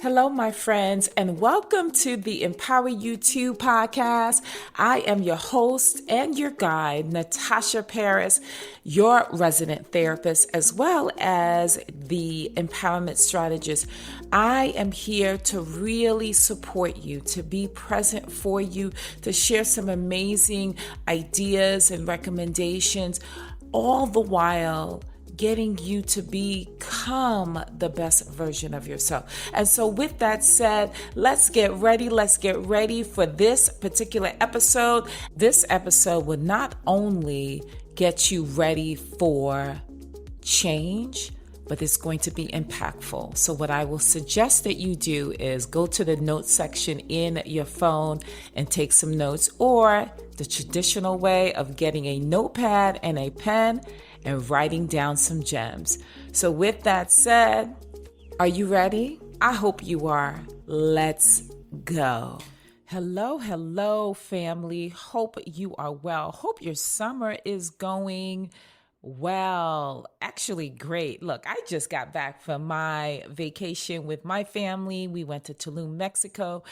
Hello, my friends, and welcome to the Empower You 2 podcast. I am your host and your guide, Natasha Paris, your resident therapist, as well as the empowerment strategist. I am here to really support you, to be present for you, to share some amazing ideas and recommendations, all the while getting you to become the best version of yourself. And so with that said, let's get ready for this particular episode. This episode will not only get you ready for change, but it's going to be impactful. So what I will suggest that you do is go to the notes section in your phone and take some notes, or the traditional way of getting a notepad and a pen and writing down some gems. So with that said, are you ready? I hope you are. Let's go. Hello, family. Hope you are well. Hope your summer is going well. Actually, great. Look, I just got back from my vacation with my family. We went to Tulum, Mexico,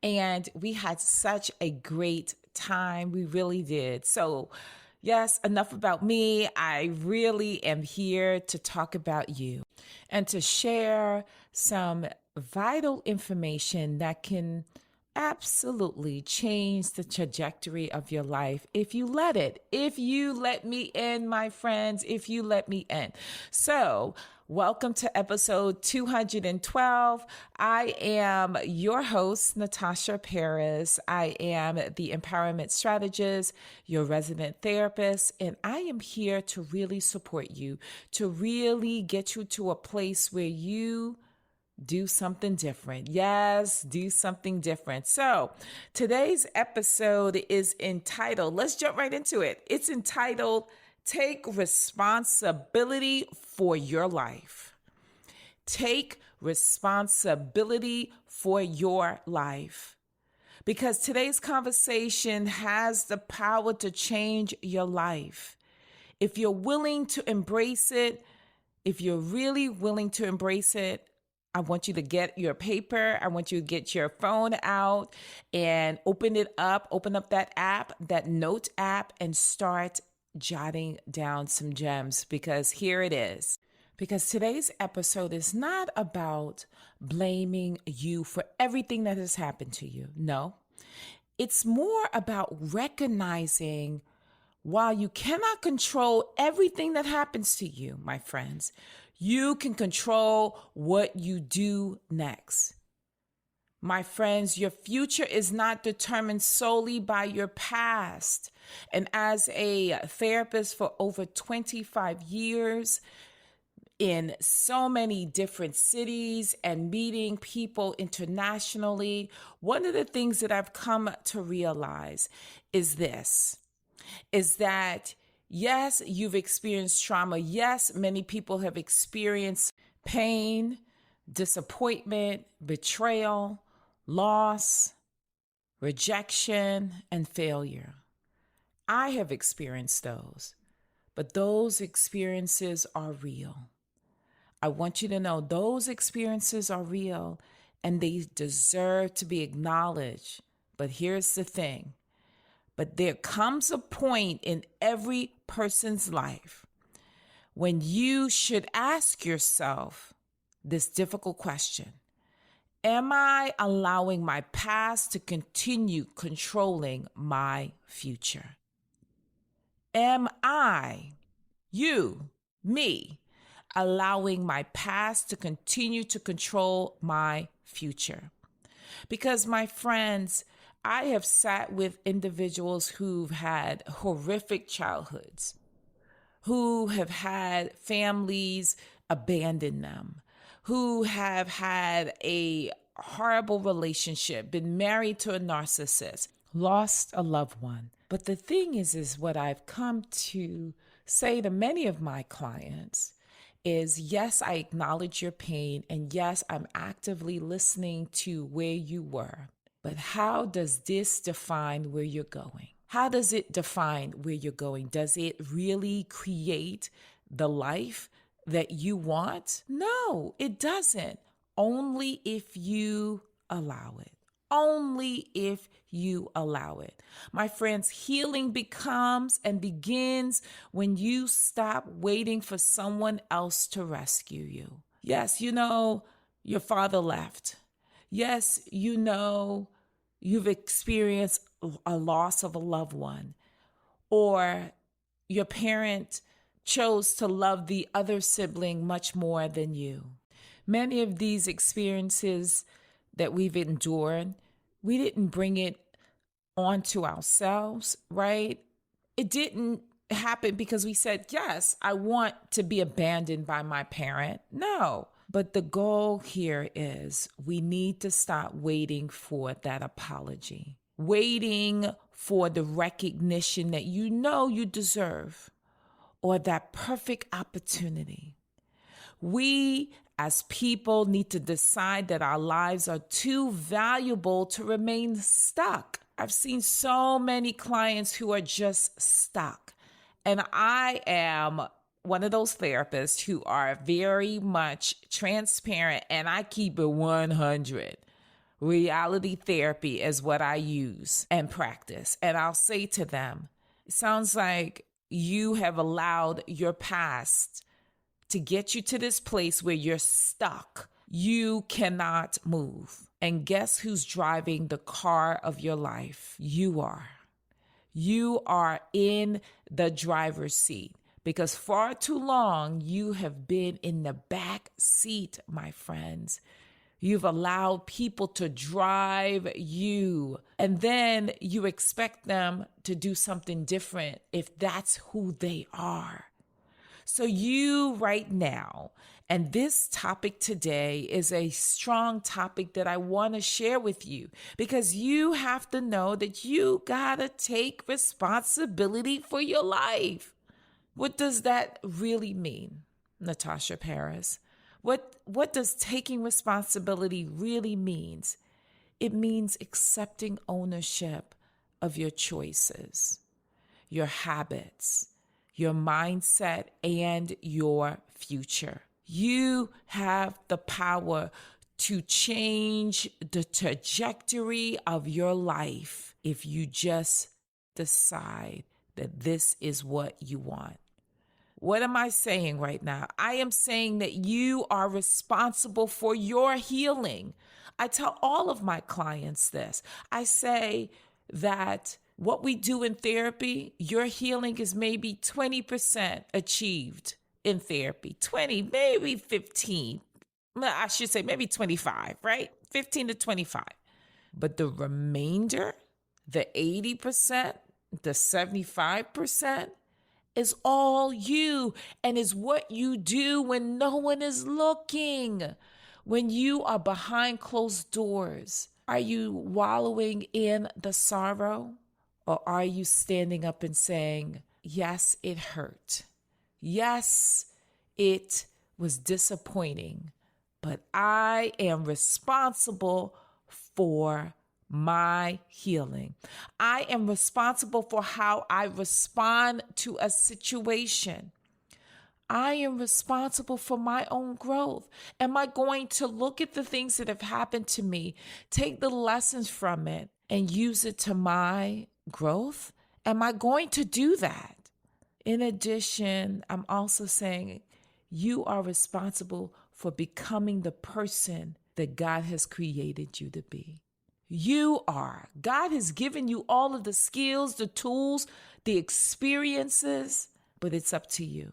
and we had such a great time. We really did. So yes, enough about me. I really am here to talk about you and to share some vital information that can absolutely change the trajectory of your life if you let it. If you let me in, my friends, if you let me in. So, welcome to episode 212. I am your host, Natasha Paris. I am the empowerment strategist, your resident therapist, and I am here to really support you, to really get you to a place where you do something different. Yes, do something different. So today's episode is entitled, let's jump right into it. It's entitled, Take Responsibility for Your Life. Take responsibility for your life. Because today's conversation has the power to change your life. If you're willing to embrace it, if you're really willing to embrace it, I want you to get your paper. I want you to get your phone out and open up that app, that note app, and start jotting down some gems, because here it is. Because today's episode is not about blaming you for everything that has happened to you. No, it's more about recognizing while you cannot control everything that happens to you, my friends, you can control what you do next. My friends, your future is not determined solely by your past. And as a therapist for over 25 years, in so many different cities and meeting people internationally, one of the things that I've come to realize is that yes, you've experienced trauma. Yes, many people have experienced pain, disappointment, betrayal, loss, rejection, and failure. I have experienced those, but those experiences are real. I want you to know those experiences are real and they deserve to be acknowledged. But here's the thing. But there comes a point in every person's life when you should ask yourself this difficult question. Am I allowing my past to continue controlling my future? Am I, you, me, allowing my past to continue to control my future? Because, my friends, I have sat with individuals who've had horrific childhoods, who have had families abandon them, who have had a horrible relationship, been married to a narcissist, lost a loved one. But the thing is what I've come to say to many of my clients is, yes, I acknowledge your pain, and yes, I'm actively listening to where you were. But how does this define where you're going? How does it define where you're going? Does it really create the life that you want? No, it doesn't. only if you allow it. Only if you allow it. My friends, healing becomes and begins when you stop waiting for someone else to rescue you. Yes, your father left. Yes, you've experienced a loss of a loved one, or your parent chose to love the other sibling much more than you. Many of these experiences that we've endured, we didn't bring it onto ourselves, right? It didn't happen because we said, yes, I want to be abandoned by my parent. No. But the goal here is we need to stop waiting for that apology, waiting for the recognition that you deserve, or that perfect opportunity. We as people need to decide that our lives are too valuable to remain stuck. I've seen so many clients who are just stuck. And I am one of those therapists who are very much transparent, and I keep it 100. Reality therapy is what I use and practice. And I'll say to them, it sounds like you have allowed your past to get you to this place where you're stuck. You cannot move. And guess who's driving the car of your life? You are. You are in the driver's seat because far too long you have been in the back seat, my friends. You've allowed people to drive you, and then you expect them to do something different if that's who they are. So you right now, and this topic today is a strong topic that I want to share with you because you have to know that you gotta take responsibility for your life. What does that really mean, Natasha Paris? What does taking responsibility really means? It means accepting ownership of your choices, your habits, your mindset, and your future. You have the power to change the trajectory of your life if you just decide that this is what you want. What am I saying right now? I am saying that you are responsible for your healing. I tell all of my clients this. I say that what we do in therapy, your healing is maybe 20% achieved in therapy. 20, maybe 15. I should say maybe 25, right? 15 to 25. But the remainder, the 80%, the 75%, is all you and is what you do when no one is looking, when you are behind closed doors. Are you wallowing in the sorrow, or are you standing up and saying, yes, it hurt. Yes, it was disappointing, but I am responsible for my healing. I am responsible for how I respond to a situation. I am responsible for my own growth. Am I going to look at the things that have happened to me, take the lessons from it, and use it to my growth? Am I going to do that? In addition, I'm also saying you are responsible for becoming the person that God has created you to be. You are. God has given you all of the skills, the tools, the experiences, but it's up to you.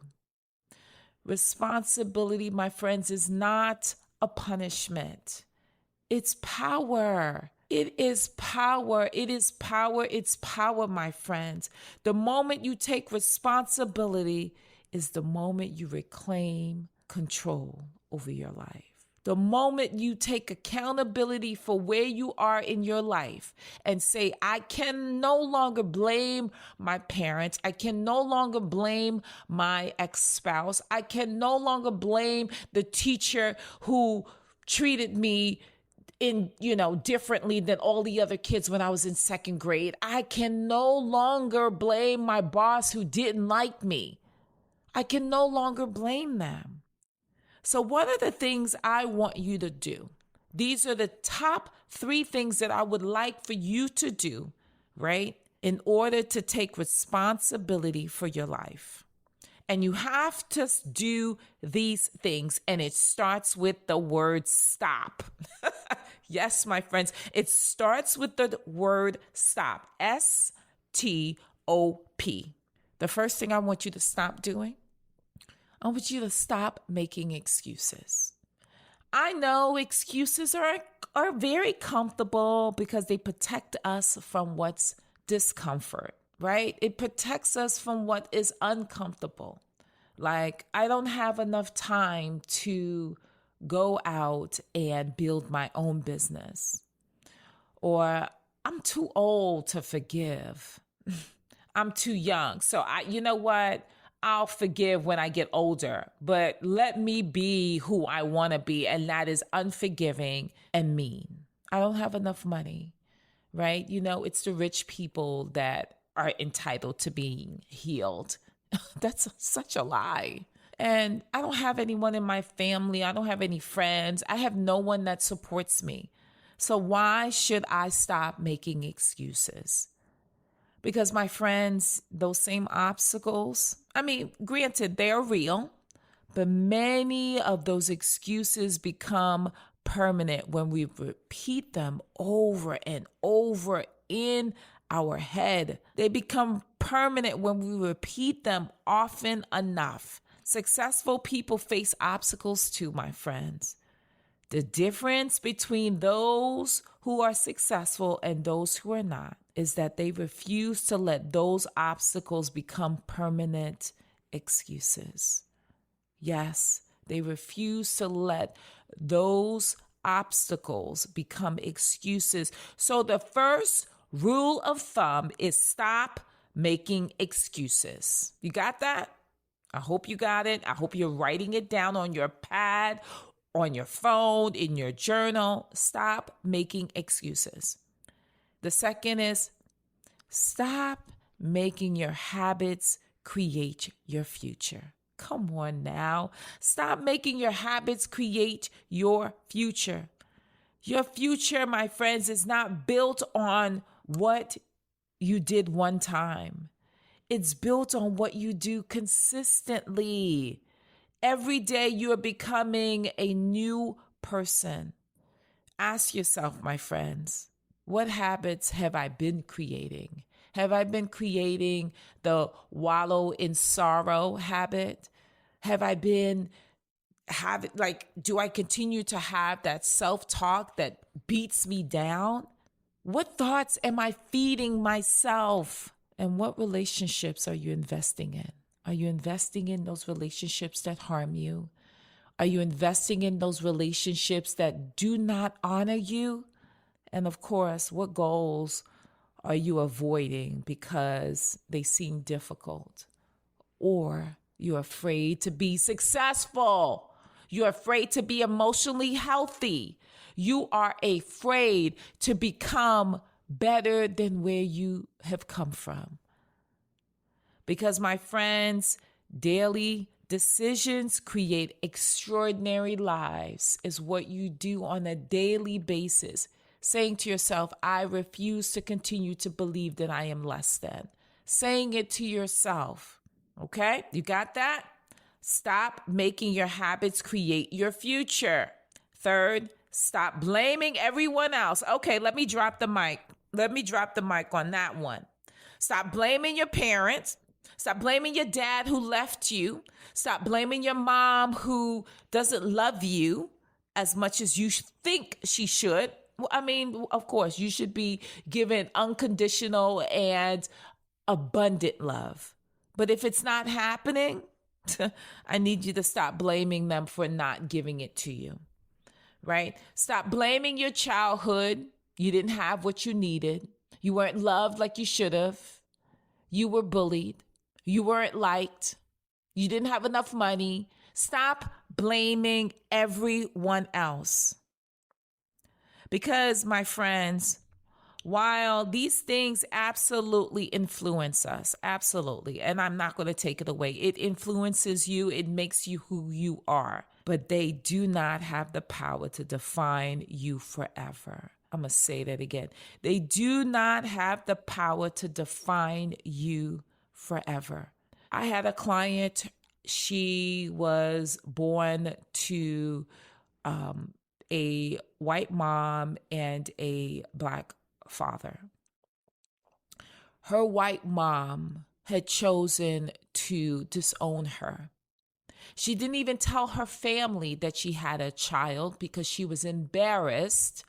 Responsibility, my friends, is not a punishment. It's power. It is power. It is power. It's power, my friends. The moment you take responsibility is the moment you reclaim control over your life. The moment you take accountability for where you are in your life and say, I can no longer blame my parents. I can no longer blame my ex-spouse. I can no longer blame the teacher who treated me differently than all the other kids when I was in second grade. I can no longer blame my boss who didn't like me. I can no longer blame them. So what are the things I want you to do? These are the top 3 things that I would like for you to do, right? In order to take responsibility for your life. And you have to do these things. And it starts with the word stop. Yes, my friends, it starts with the word stop. S-T-O-P. The first thing I want you to stop doing, I want you to stop making excuses. I know excuses are very comfortable because they protect us from what's discomfort, right? It protects us from what is uncomfortable. Like, I don't have enough time to go out and build my own business. Or I'm too old to forgive. I'm too young. So you know what? I'll forgive when I get older, but let me be who I want to be. And that is unforgiving and mean. I don't have enough money, right? You know, it's the rich people that are entitled to being healed. That's such a lie. And I don't have anyone in my family. I don't have any friends. I have no one that supports me. So why should I stop making excuses? Because my friends, those same obstacles, I mean, granted, they're real, but many of those excuses become permanent when we repeat them over and over in our head. They become permanent when we repeat them often enough. Successful people face obstacles too, my friends. The difference between those who are successful and those who are not is that they refuse to let those obstacles become permanent excuses. Yes, they refuse to let those obstacles become excuses. So the first rule of thumb is stop making excuses. You got that? I hope you got it. I hope you're writing it down on your pad, on your phone, in your journal. Stop making excuses. The second is stop making your habits create your future. Come on now. Stop making your habits create your future. Your future, my friends, is not built on what you did one time. It's built on what you do consistently. Every day you are becoming a new person. Ask yourself, my friends, what habits have I been creating? Have I been creating the wallow in sorrow habit? Have I been do I continue to have that self-talk that beats me down? What thoughts am I feeding myself? And what relationships are you investing in? Are you investing in those relationships that harm you? Are you investing in those relationships that do not honor you? And of course, what goals are you avoiding because they seem difficult? Or you're afraid to be successful. You're afraid to be emotionally healthy. You are afraid to become better than where you have come from. Because, my friends, daily decisions create extraordinary lives is what you do on a daily basis. Saying to yourself, I refuse to continue to believe that I am less than. Saying it to yourself. Okay? You got that? Stop making your habits create your future. Third, stop blaming everyone else. Okay, let me drop the mic. Let me drop the mic on that one. Stop blaming your parents. Stop blaming your dad who left you. Stop blaming your mom who doesn't love you as much as you think she should. Well, I mean, of course, you should be given unconditional and abundant love. But if it's not happening, I need you to stop blaming them for not giving it to you, right? Stop blaming your childhood. You didn't have what you needed. You weren't loved like you should have. You were bullied. You weren't liked. You didn't have enough money. Stop blaming everyone else. Because, my friends, while these things absolutely influence us, absolutely, and I'm not going to take it away, it influences you, it makes you who you are. but they do not have the power to define you forever. I'm going to say that again. They do not have the power to define you forever. I had a client, she was born to a white mom and a Black father. Her white mom had chosen to disown her. She didn't even tell her family that she had a child because she was embarrassed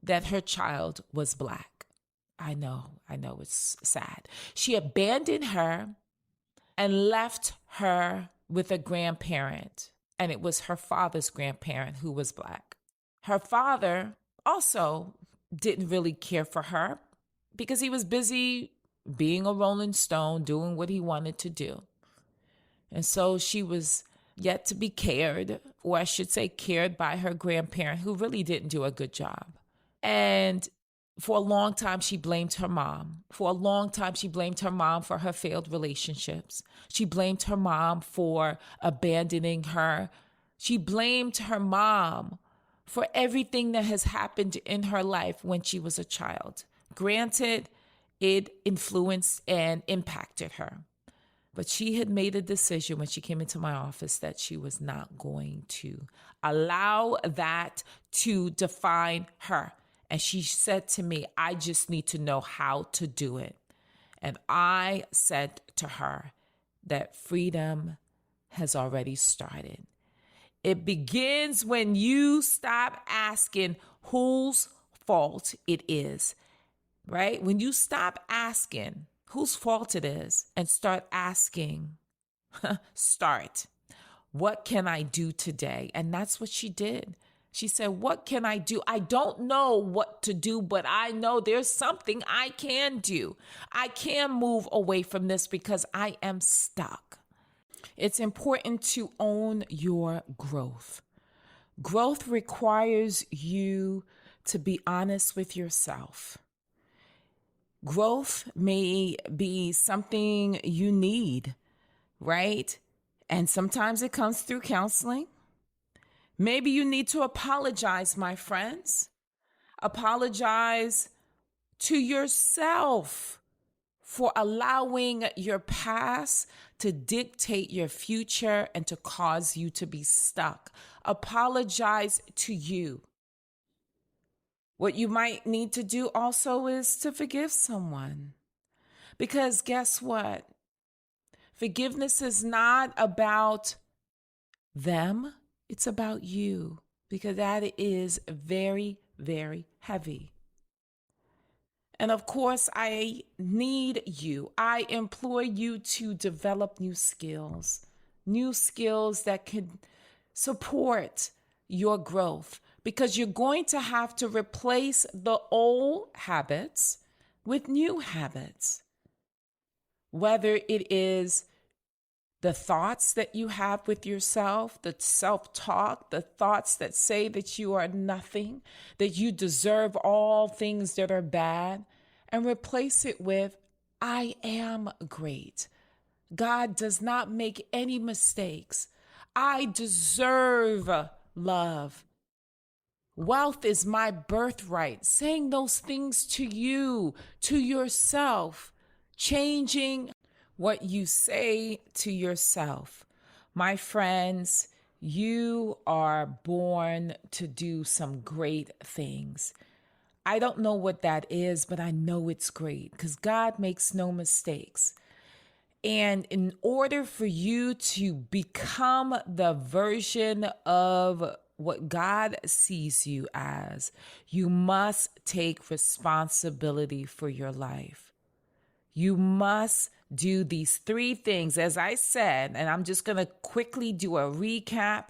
that her child was Black. I know, it's sad. She abandoned her and left her with a grandparent, and it was her father's grandparent who was Black. Her father also didn't really care for her because he was busy being a Rolling Stone, doing what he wanted to do. And so she was yet to be cared, or I should say cared by her grandparent, who really didn't do a good job. And for a long time, she blamed her mom. For a long time, she blamed her mom for her failed relationships. She blamed her mom for abandoning her. She blamed her mom for everything that has happened in her life when she was a child. Granted, it influenced and impacted her. But she had made a decision when she came into my office that she was not going to allow that to define her. And she said to me, I just need to know how to do it. And I said to her that freedom has already started. It begins when you stop asking whose fault it is, right? When you stop asking whose fault it is and start asking, what can I do today? And that's what she did. She said, what can I do? I don't know what to do, but I know there's something I can do. I can move away from this because I am stuck. It's important to own your growth. Growth requires you to be honest with yourself. Growth may be something you need, right? And sometimes it comes through counseling. Maybe you need to apologize, my friends. Apologize to yourself for allowing your past to dictate your future and to cause you to be stuck. Apologize to you. What you might need to do also is to forgive someone. Because guess what? Forgiveness is not about them. It's about you, because that is very, very heavy. And of course, I need you. I implore you to develop new skills that can support your growth, because you're going to have to replace the old habits with new habits. Whether it is the thoughts that you have with yourself, the self-talk, the thoughts that say that you are nothing, that you deserve all things that are bad, and replace it with, I am great. God does not make any mistakes. I deserve love. Wealth is my birthright. Saying those things to you, to yourself, changing what you say to yourself. My friends, you are born to do some great things. I don't know what that is, but I know it's great because God makes no mistakes. And in order for you to become the version of what God sees you as, you must take responsibility for your life. You must do these 3 things. As I said, and I'm just going to quickly do a recap.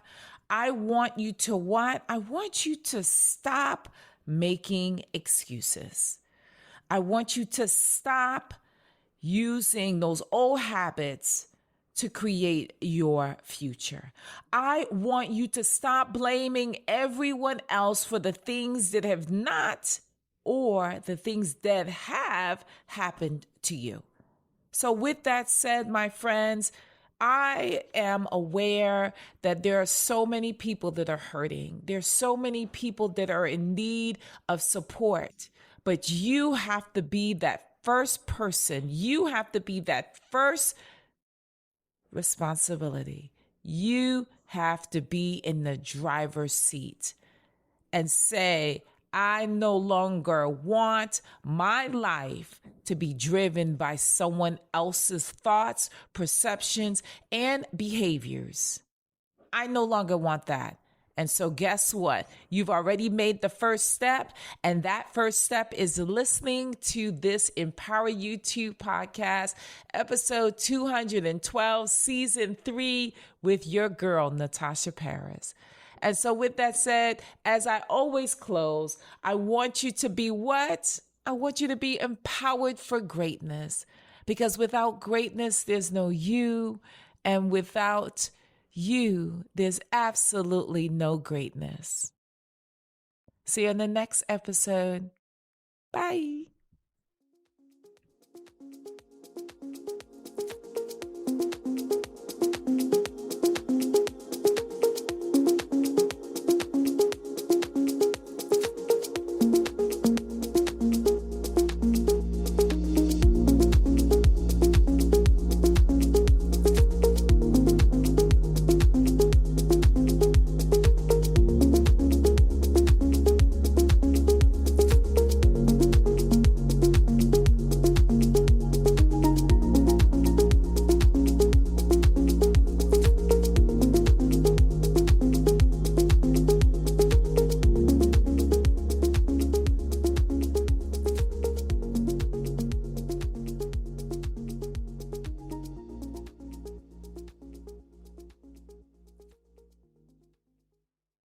I want you to what? I want you to stop making excuses. I want you to stop using those old habits to create your future. I want you to stop blaming everyone else for the things that have not, or the things that have happened to you. So with that said, my friends, I am aware that there are so many people that are hurting. There's so many people that are in need of support, but you have to be that first person. You have to be that first responsibility. You have to be in the driver's seat and say, I no longer want my life to be driven by someone else's thoughts, perceptions, and behaviors. I no longer want that. And so guess what? You've already made the first step. And that first step is listening to this Empower You 2 podcast, episode 212, season 3 with your girl, Natasha Paris. And so with that said, as I always close, I want you to be what? I want you to be empowered for greatness, because without greatness, there's no you. And without you, there's absolutely no greatness. See you in the next episode. Bye.